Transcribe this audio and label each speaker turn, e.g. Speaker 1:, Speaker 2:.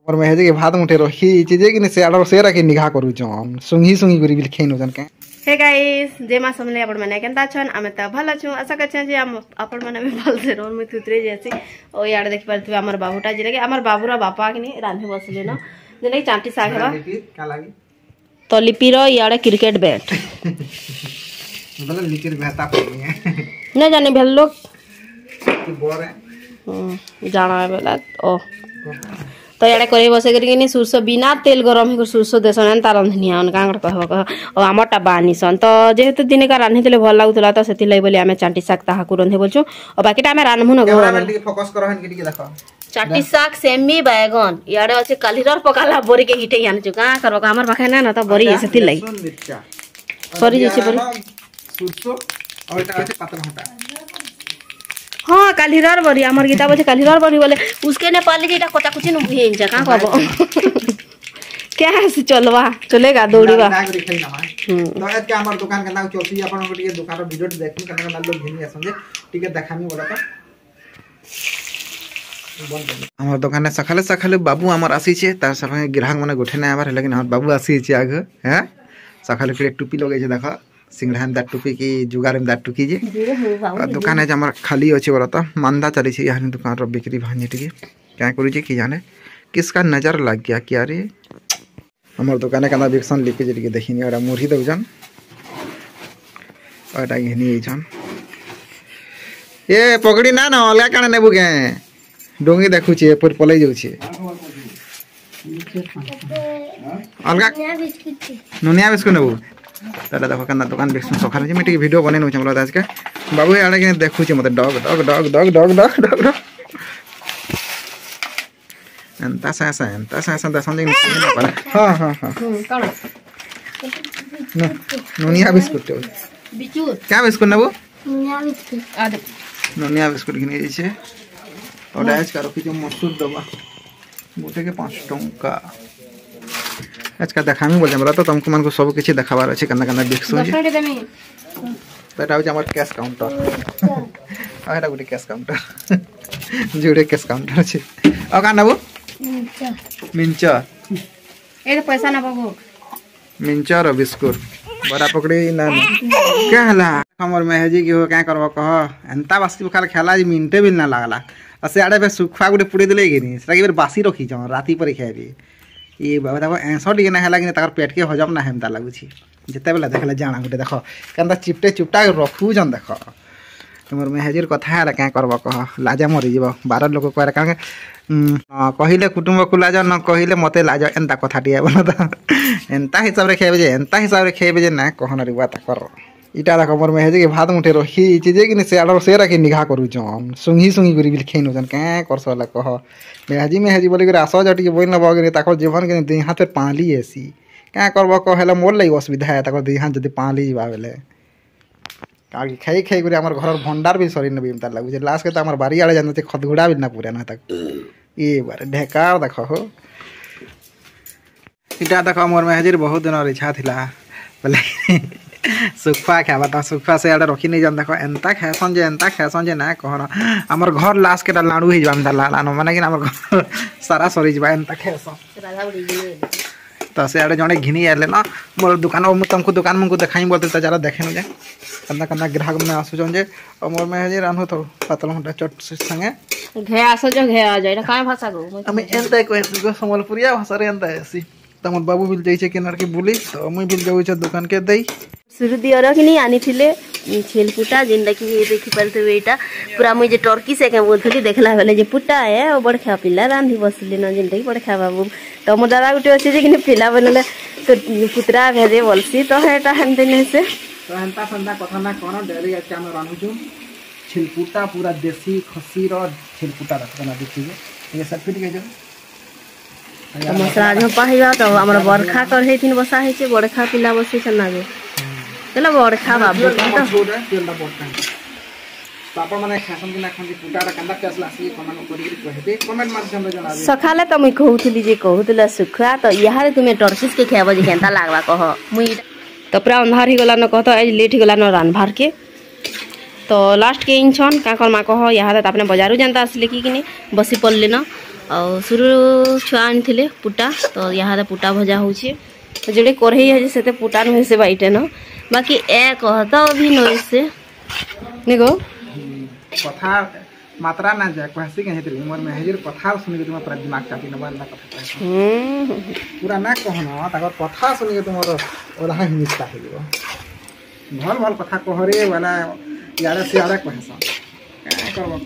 Speaker 1: और मैं हेजे के भात मुठे रखी चीजे कि से आडर से रखे निगाह करू जन सुंगी सुंगी करी बिल खेनु जन के
Speaker 2: हे गाइस जे मा समले आपण माने केनता छन आमे त भला छु आशा करछे जे हम आपण माने में भल से रोन में तुतरे जैसे ओ याड देख परथि हमर बाबूटा जे के हमर बाबूरा बापा के ने रांधे बसले न जे ने चांटी साग हेबा
Speaker 1: का लागी
Speaker 2: तो लिपिर याड क्रिकेट बैट
Speaker 1: मतलब लिपिर बेहता पड़ी है
Speaker 2: न जाने भेल लोग
Speaker 1: की बोर है
Speaker 2: जाना बेला ओ तो याडे करे बसे करके सुरसो बिना तेल गरम हो सुरसो देसन तार रंधनिया उनका कहबो कह और हमरटा बानी सन तो जेहेतु दिने का रांधे तले भल लागुतला तो सेति लई बोली आमे चांटी साग ताहा को रंधे बोलछु और बाकीटा आमे रानमु न
Speaker 1: कैमरा में फोकस करो हन के देखो
Speaker 2: चांटी साग सेमी बैगन याडे अछि कालीरर पकाला बोरी के हिटे यान छु का करबो हमर पाखे ना तो बोरी सेति लई सॉरी जैसे बोरी
Speaker 1: सुरसो और एटा अछि पातल हटा
Speaker 2: हाँ कालीरार बरी हमर गीता बोले कालीरार बरी बोले उसके नेपाली जेटा कोचा कुची न भेन जा का कहबो क्या है चलवा चलेगा दौड़ीवा
Speaker 1: ना करी खाई ना तो आज के हमर दुकान के नाम चलसी अपन को टिके दुकान रो वीडियो देखि कना कना लोग घेनी आसन जे टिके देखामी बोला तो हमर दुकान सखाले सखाले बाबू हमर आसी छे तार संगे ग्राहक माने गोठे ना आबार लेकिन हमर बाबू आसी छे आगे हैं सखाले फिर टोपी लगे छे देखा सिंगड़ा में टोपी की जुगार में टोपी जे दुकान है हमर खाली अच्छे बोला तो मंदा चली छे यहाँ दुकान रो बिक्री भांजे टिके क्या करू जे की जाने किसका नजर लग गया क्या रे हमर दुकान के विकसन लिपि जे देखिनी ओरा मुरही दउजन ओटा घेनी जन ए पकड़ी ना ना अलगा काने नेबु के डोंगी देखु छी पर पलै जाउ छी अलगा नुनिया बिस्कुट नेबु ताला देखो कना दुकान बिकसन सखाले जे मिटी वीडियो बने न हमरा आज के बाबू आड़े के देखु छी मते dog dog dog dog dog dog dog एंता सा दसन दिन हां हां हां
Speaker 2: कोन
Speaker 1: नुनिया बिस्कुट
Speaker 2: बिचूर
Speaker 1: क्या बिस्कुट नेबु
Speaker 2: नुनिया बिस्कुट आदे
Speaker 1: नुनिया बिस्कुट घिने छे और आज का रखी जो मसूर दबा गोटे के 5 टंका आज का देखामी बोल हमरा तो तुमको मन को सब किछि देखाबार अछि कना कना बिकसो जे बेटा हो हमर कैश काउंटर आटा गुटे कैश काउंटर जुड़े कैश काउंटर छे आ का नबो मिंचा
Speaker 2: ए तो पैसा ना बाबू
Speaker 1: मिंचा रो बिस्कुट बड़ा पकड़ी ना क्या हला हमर मेहजी की हो क्या करबो कह एंता बासी खाल खेला जी मिनटे भी ना लागला असे आड़े पे सुखा गुटे पुड़ी देले गेनी सेटा के बासी रखी छ राती पर खाइबे ये बाबा देखो ऐसा टिके ना हला कि ताकर पेट के हजम ना हेमता लागु छी जते बेला देखला जाना गुटे देखो कंदा चिपटे चिपटा रखू जन देखो हमर मेहजीर कथा हला क्या करबो कह लाजा मरि जीव 12 लोग कहर कांगे कहिले कुटुंब को लाजा न कहिले मते लाजा एंता कथा टिया बना त एंता हिसाब रे खेबे जे ना कहना रे बात कर इटा देखो मोर मेहजी के भात मुठे रखी चीजे कि से आडर से रखे निगाह करू जन सुंगी सुंगी करी बिल खेनु जन के करसला कह मेहजी बोले कि आसो जटी के बोल न बगे ताको जीवन के दे हाथ पे पाली एसी क्या करबो कहला मोर लई असुविधा है ताको दे हाथ जदी पाली जीवा बेले काकी खाई खाई करे हमर घर भंडार भी सरी न बीमता लागु जे लास्ट के त हमर बारी आड़े जानते खदगुड़ा भी ना पूरा ना तक ए बार ढेकार देखो हो इटा देखो मोर मेहजीर बहुत दिन इच्छा थिला बोले सुखा खाबा त सुखा से आड़े रखी नहीं जान देखो एंता खेसन जे ना कहना हमर घर लास्ट के लाडू ही जाम ला माने कि हमर घर सारा सरी जबा एंता खेसन राजा बड़ी तो से आड़े जने घिनी आले ना मोर दुकान ओ तुमको दुकान में को देखाई बोलते त जरा देखे न जे कन्ना कन्ना ग्राहक में आसु जन जे मोर में जे रानो तो पातल हटा चट संगे
Speaker 2: घे आसो जो घे आ जाय काय भाषा गो
Speaker 1: हम एंता को संबलपुरिया भाषा रे एंता ऐसी तमर बाबू बिल जाई छे केनर के बुली तो मुई बिल जाऊ छे दुकान के दई
Speaker 2: शुरू दियर कि नहीं आनी थिले छेलपुटा जिंदा की देखि परते एटा पूरा मुई जे टर्की से के बोलथली देखला बेले जे पुटा है ओ बड़खा पिला रांधी बसले न जिंदा की बड़खा बाबू तो मोर दादा गुटे अछि जे कि पिला बनले तो पुत्रा भेजे बोलसी तो हेटा हम दिने से
Speaker 1: तो हंता संदा कथा ना कोन डेरी आज हम रानु छु छेलपुटा पूरा देसी खसी रो छेलपुटा रखना देखि ये सब फिट गयो
Speaker 2: तो मसरा जो पाहिबा तो हमर बरखा कर हेथिन बसा हे छे बरखा पिला बसे छ ना गो चलो बरखा बाबू तो
Speaker 1: छोड़ा तेलदा पड़ता पापा माने खासन बिना खान पुटा रा कंदा कसला सी कमेंट करी कहबे कमेंट माध्यम रे जनाबे
Speaker 2: सखाले त मुई कहउथली जे कहउतला सुखा तो यार तुमे टर्किस के खेबो जे केनता लागबा कह मुई तो पूरा अंधार ही गला न कहत आज लेट ही गला न रानभार के तो लास्ट के इन छन का कर मा कह यहाँ तो अपने बाजारू जानता असले कि नहीं बसी पड़ले न ଆଉ ସୁରୁ ଛୁଆ ଆଣିଥିଲେ ପୁଟା ତ ଇହାଦେ ପୁଟା ଭଜା ହଉଛି ଯେଡ଼େ କରେଇ ଅଛି ସେତେ ପୁଟା ନୁହେଁ ସେ ବାଇଟେ न बाकी ए कहता भी नई से देखो
Speaker 1: कथा मात्रा ना जाए कहसी के हेतली मोर मेहजीर कथा सुनि के तुम पूरा दिमाग चाटी न बांधा कथा पूरा ना कहना ताकर कथा सुनि के तुमरो ओला हिनिस्ता हेलिबो भल भल कथा कहरे वाला यारे से यारे कहसा का करबो